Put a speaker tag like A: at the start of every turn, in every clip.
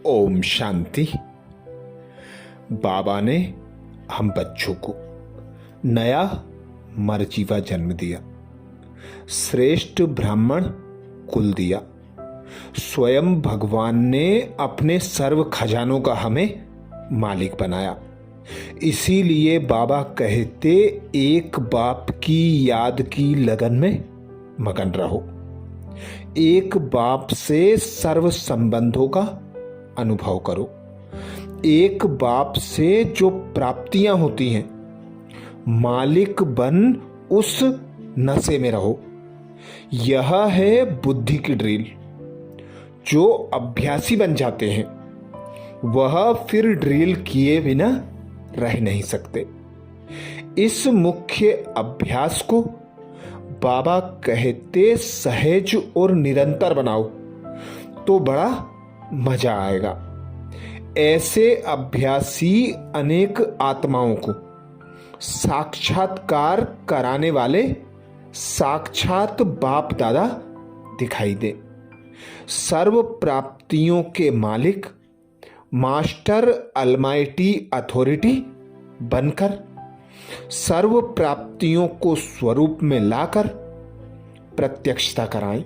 A: ओम शांति। बाबा ने हम बच्चों को नया मरजीवा जन्म दिया, श्रेष्ठ ब्राह्मण कुल दिया। स्वयं भगवान ने अपने सर्व खजानों का हमें मालिक बनाया। इसीलिए बाबा कहते, एक बाप की याद की लगन में मगन रहो। एक बाप से सर्व संबंधों का अनुभव करो। एक बाप से जो प्राप्तियां होती हैं, मालिक बन उस नशे में रहो। यह है बुद्धि की ड्रिल। जो अभ्यासी बन जाते हैं वह फिर ड्रिल किए बिना रह नहीं सकते। इस मुख्य अभ्यास को बाबा कहते सहज और निरंतर बनाओ तो बड़ा मजा आएगा। ऐसे अभ्यासी अनेक आत्माओं को साक्षात्कार कराने वाले साक्षात बाप दादा दिखाई दे। सर्व प्राप्तियों के मालिक मास्टर अलमाइटी अथॉरिटी बनकर सर्व प्राप्तियों को स्वरूप में लाकर प्रत्यक्षता कराएं।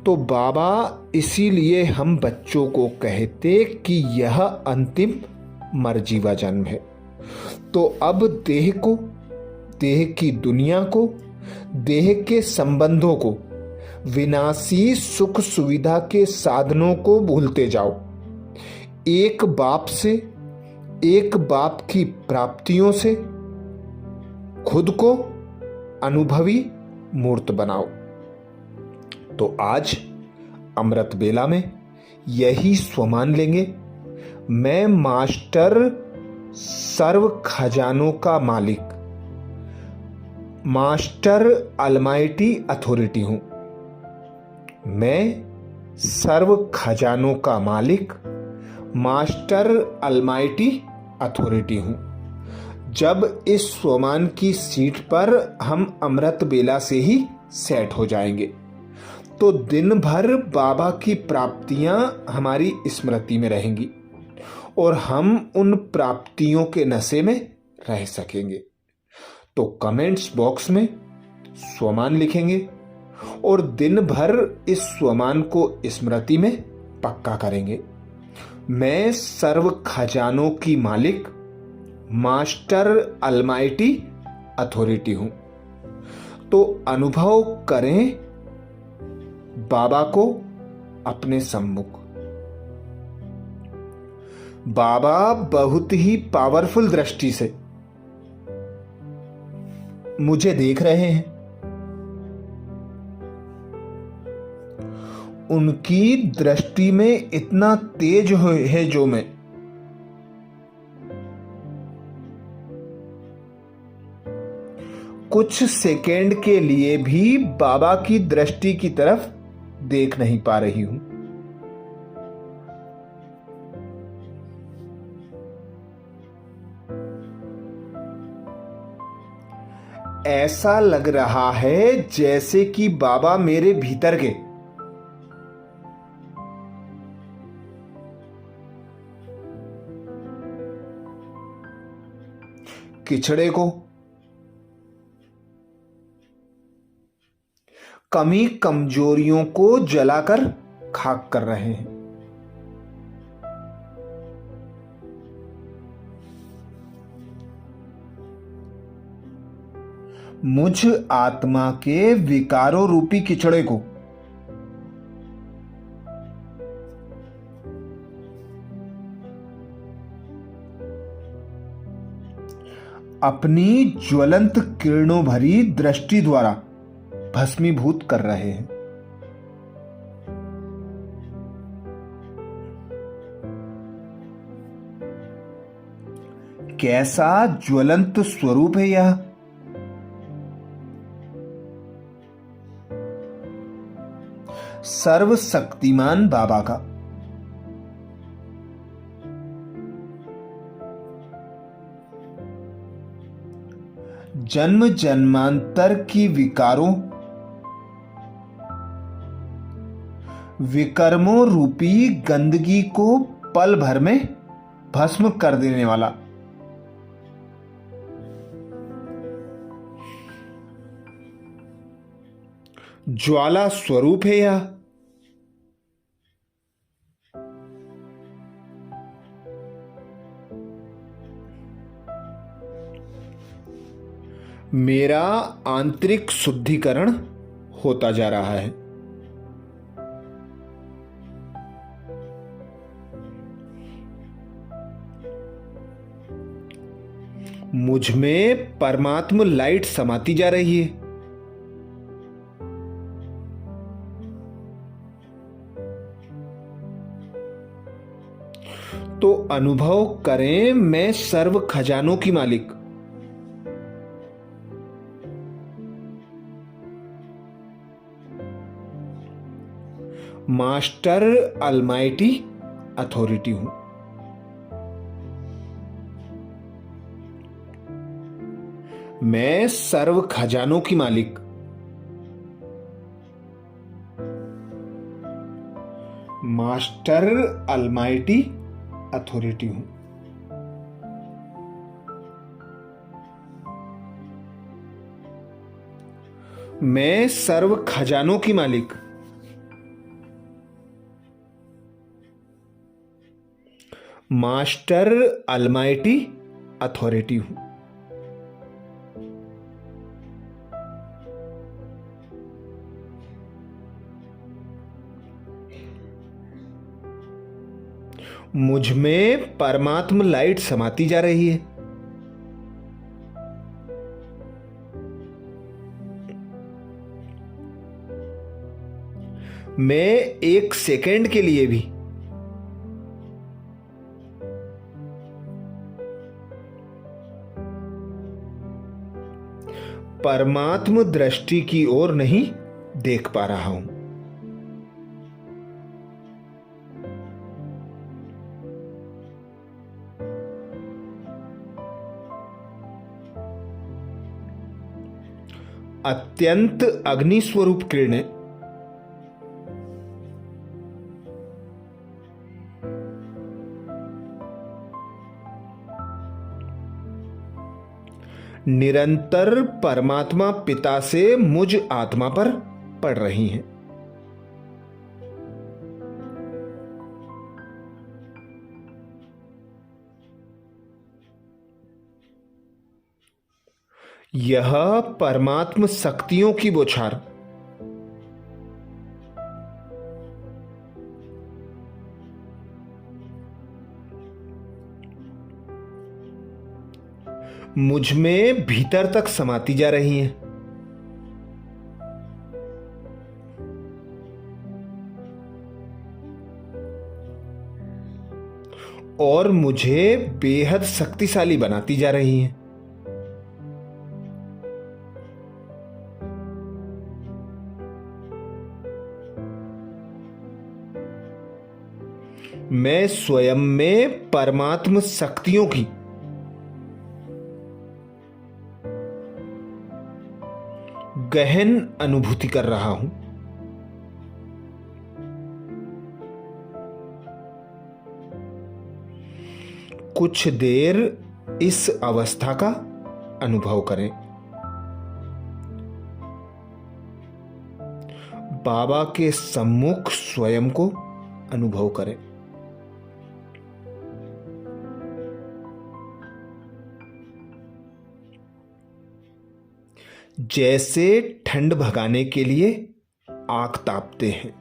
A: तो बाबा इसीलिए हम बच्चों को कहते कि यह अंतिम मरजीवा जन्म है। तो अब देह को, देह की दुनिया को, देह के संबंधों को, विनाशी सुख सुविधा के साधनों को भूलते जाओ। एक बाप से, एक बाप की प्राप्तियों से खुद को अनुभवी मूर्त बनाओ। तो आज अमृत बेला में यही स्वमान लेंगे, मैं मास्टर सर्व खजानों का मालिक, मास्टर अलमाइटी अथॉरिटी हूं। मैं सर्व खजानों का मालिक, मास्टर अलमाइटी अथॉरिटी हूं। जब इस स्वमान की सीट पर हम अमृत बेला से ही सेट हो जाएंगे तो दिन भर बाबा की प्राप्तियां हमारी स्मृति में रहेंगी और हम उन प्राप्तियों के नशे में रह सकेंगे। तो कमेंट्स बॉक्स में स्वमान लिखेंगे और दिन भर इस स्वमान को स्मृति में पक्का करेंगे। मैं सर्व खजानों की मालिक, मास्टर अलमाइटी अथॉरिटी हूं। तो अनुभव करें बाबा को अपने सम्मुख। बाबा बहुत ही पावरफुल दृष्टि से मुझे देख रहे हैं। उनकी दृष्टि में इतना तेज है जो मैं कुछ सेकेंड के लिए भी बाबा की दृष्टि की तरफ देख नहीं पा रही हूं। ऐसा लग रहा है जैसे कि बाबा मेरे भीतर के किचड़े को, कमी कमजोरियों को जलाकर खाक कर रहे हैं। मुझ आत्मा के विकारों रूपी किचड़े को अपनी ज्वलंत किरणों भरी दृष्टि द्वारा भस्मीभूत कर रहे हैं। कैसा ज्वलंत स्वरूप है यह। सर्वशक्तिमान बाबा का जन्म जन्मांतर की विकारों, विकर्मों रूपी गंदगी को पल भर में भस्म कर देने वाला। ज्वाला स्वरूप है यह। मेरा आंतरिक शुद्धिकरण होता जा रहा है। मुझ में परमात्म लाइट समाती जा रही है। तो अनुभव करें, मैं सर्व खजानों की मालिक, मास्टर अलमाइटी अथॉरिटी हूं। मैं सर्व खजानों की मालिक, मास्टर अलमाइटी अथॉरिटी हूं। मैं सर्व खजानों की मालिक, मास्टर अलमाइटी अथॉरिटी हूं। मुझ में परमात्म लाइट समाती जा रही है। मैं एक सेकंड के लिए भी परमात्म दृष्टि की ओर नहीं देख पा रहा हूं। अत्यंत अग्नि स्वरूप किरणें निरंतर परमात्मा पिता से मुझ आत्मा पर पड़ रही हैं। यह परमात्म शक्तियों की बौछार मुझ में भीतर तक समाती जा रही हैं। और मुझे बेहद शक्तिशाली बनाती जा रही हैं। मैं स्वयं में परमात्म शक्तियों की गहन अनुभूति कर रहा हूं। कुछ देर इस अवस्था का अनुभव करें। बाबा के सम्मुख स्वयं को अनुभव करें। जैसे ठंड भगाने के लिए आग तापते हैं,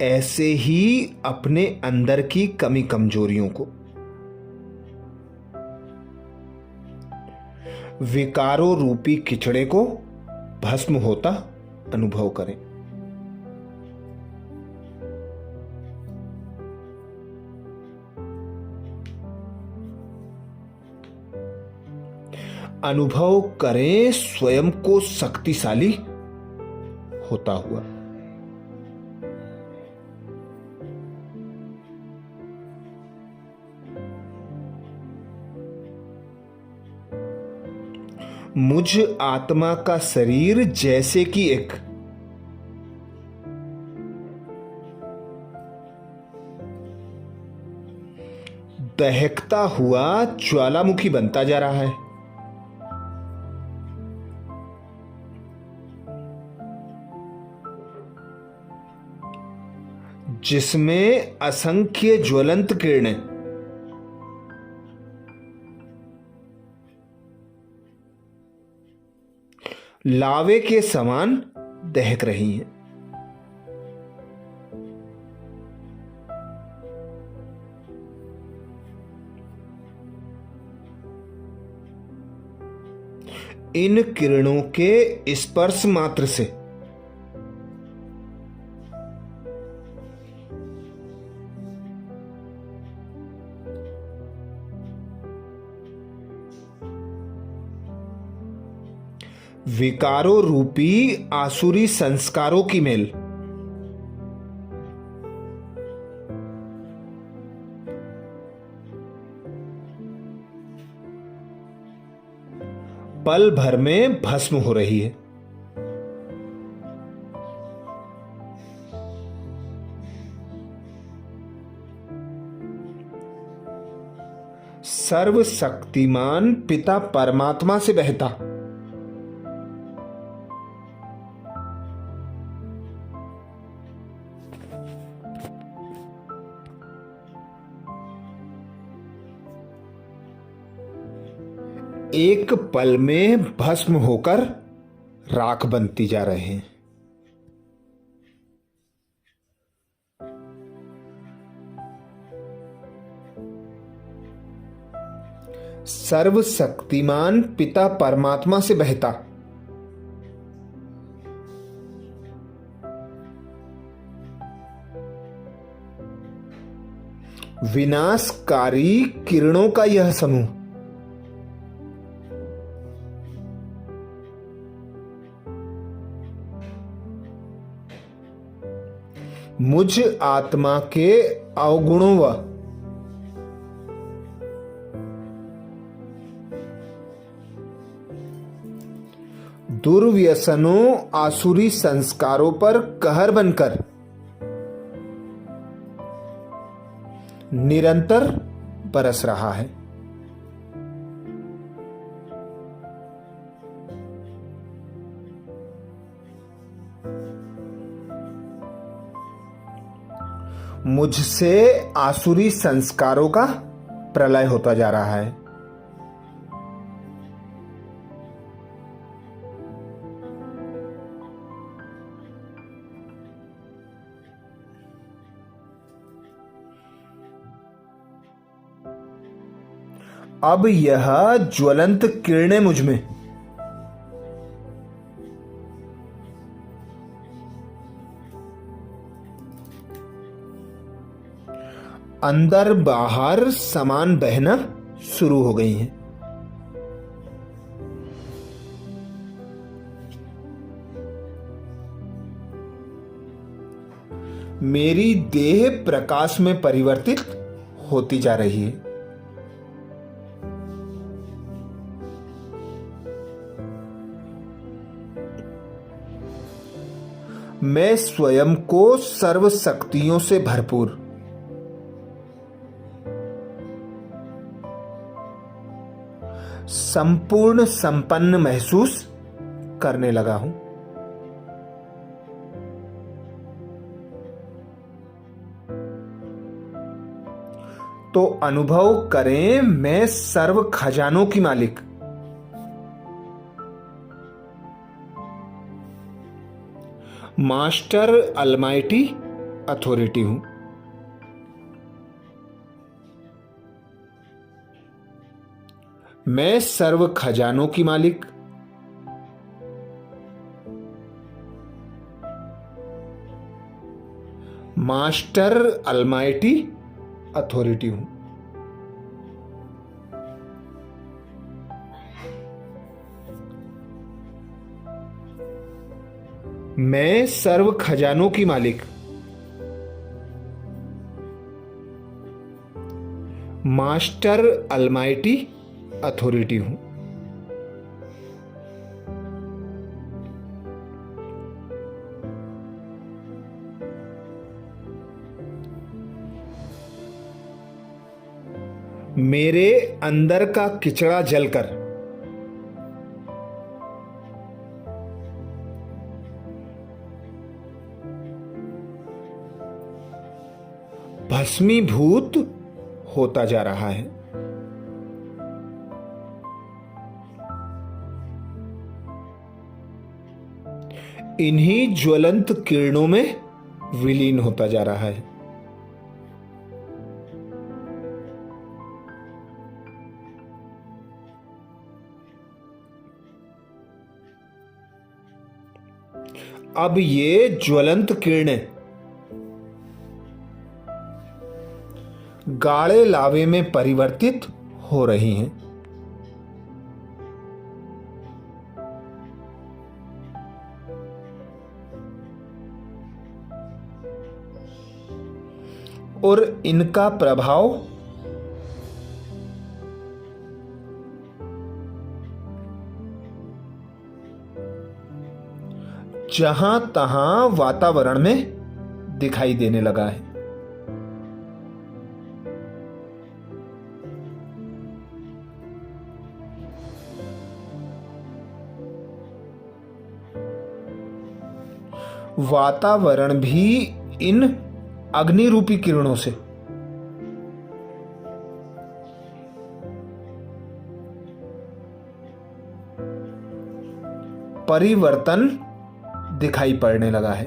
A: ऐसे ही अपने अंदर की कमी कमजोरियों को, विकारों रूपी किचड़े को भस्म होता अनुभव करें। अनुभव करें स्वयं को शक्तिशाली होता हुआ। मुझ आत्मा का शरीर जैसे कि एक दहकता हुआ ज्वालामुखी बनता जा रहा है। जिसमें असंख्य ज्वलंत किरणें लावे के समान दहक रही हैं। इन किरणों के स्पर्श मात्र से विकारों रूपी आसुरी संस्कारों की मेल पल भर में भस्म हो रही है। सर्वशक्तिमान पिता परमात्मा से बहता एक पल में भस्म होकर राख बनती जा रहे हैं। सर्वशक्तिमान पिता परमात्मा से बहता विनाशकारी किरणों का यह समूह मुझ आत्मा के अवगुणों व दुर्व्यसनों आसुरी संस्कारों पर कहर बनकर निरंतर बरस रहा है। मुझसे आसुरी संस्कारों का प्रलय होता जा रहा है। अब यह ज्वलंत किरणें मुझ में अंदर बाहर समान बहना शुरू हो गई हैं। मेरी देह प्रकाश में परिवर्तित होती जा रही है। मैं स्वयं को सर्व शक्तियों से भरपूर संपूर्ण संपन्न महसूस करने लगा हूं। तो अनुभव करें, मैं सर्व खजानों की मालिक मास्टर अलमाइटी अथॉरिटी हूं। मैं सर्व खजानों की मालिक मास्टर अलमाइटी अथॉरिटी हूं। मैं सर्व खजानों की मालिक मास्टर अलमाइटी अथॉरिटी हूं। मेरे अंदर का किचड़ा जलकर भस्मीभूत होता जा रहा है। इन्हीं ज्वलंत किरणों में विलीन होता जा रहा है। अब ये ज्वलंत किरणें गाढ़े लावे में परिवर्तित हो रही हैं। और इनका प्रभाव जहां तहां वातावरण में दिखाई देने लगा है। वातावरण भी इन अग्नि रूपी किरणों से परिवर्तन दिखाई पड़ने लगा है।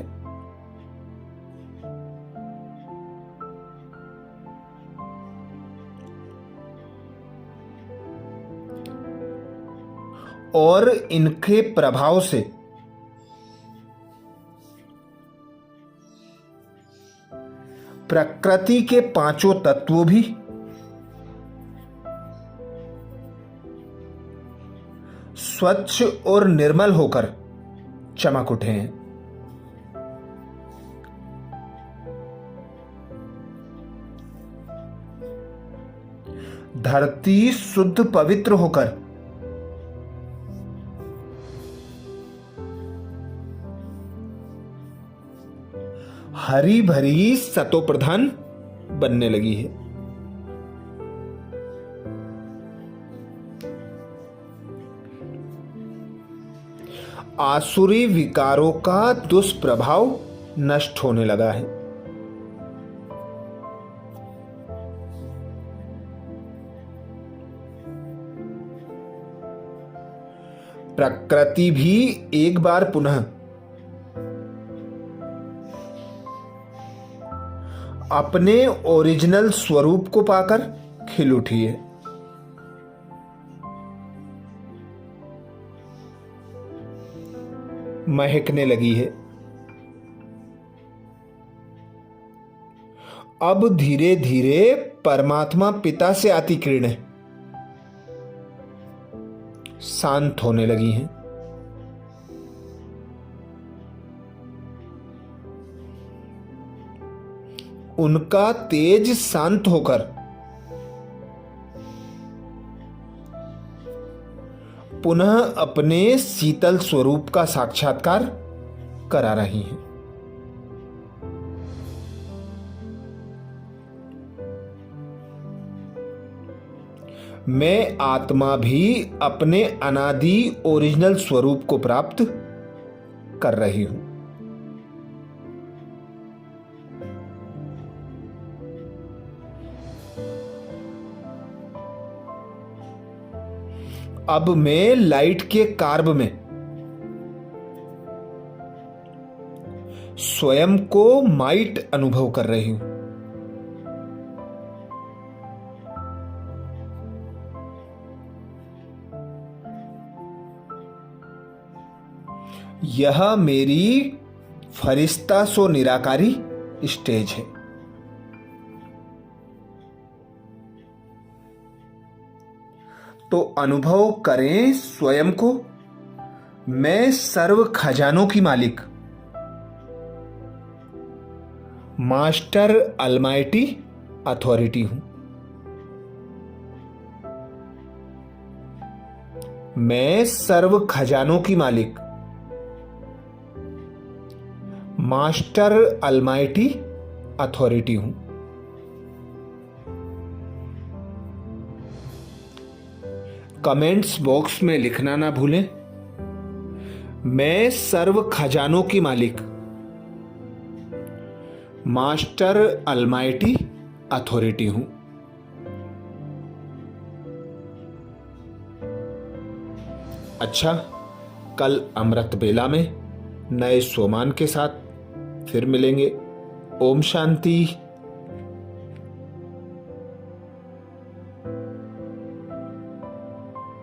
A: और इनके प्रभाव से प्रकृति के पांचों तत्व भी स्वच्छ और निर्मल होकर चमक उठे हैं। धरती शुद्ध पवित्र होकर हरी भरी सतो प्रधान बनने लगी है। आसुरी विकारों का दुष्प्रभाव नष्ट होने लगा है। प्रकृति भी एक बार पुनः अपने ओरिजिनल स्वरूप को पाकर खिल उठी है। महकने लगी है। अब धीरे धीरे परमात्मा पिता से आती किरणें शांत होने लगी हैं। उनका तेज शांत होकर पुनः अपने शीतल स्वरूप का साक्षात्कार करा रही हैं। मैं आत्मा भी अपने अनादि ओरिजिनल स्वरूप को प्राप्त कर रही हूं। अब मैं लाइट के कार्ब में स्वयं को माइट अनुभव कर रही हूं। यह मेरी फरिश्ता सो निराकारी स्टेज है। तो अनुभव करें स्वयं को मैं सर्व खजानों की मालिक मास्टर अलमाइटी अथॉरिटी हूं। मैं सर्व खजानों की मालिक मास्टर अलमाइटी अथॉरिटी हूं। कमेंट्स बॉक्स में लिखना ना भूलें। मैं सर्व खजानों की मालिक मास्टर अलमाइटी अथॉरिटी हूं। अच्छा, कल अमृत बेला में नए सोमान के साथ फिर मिलेंगे। ओम शांति।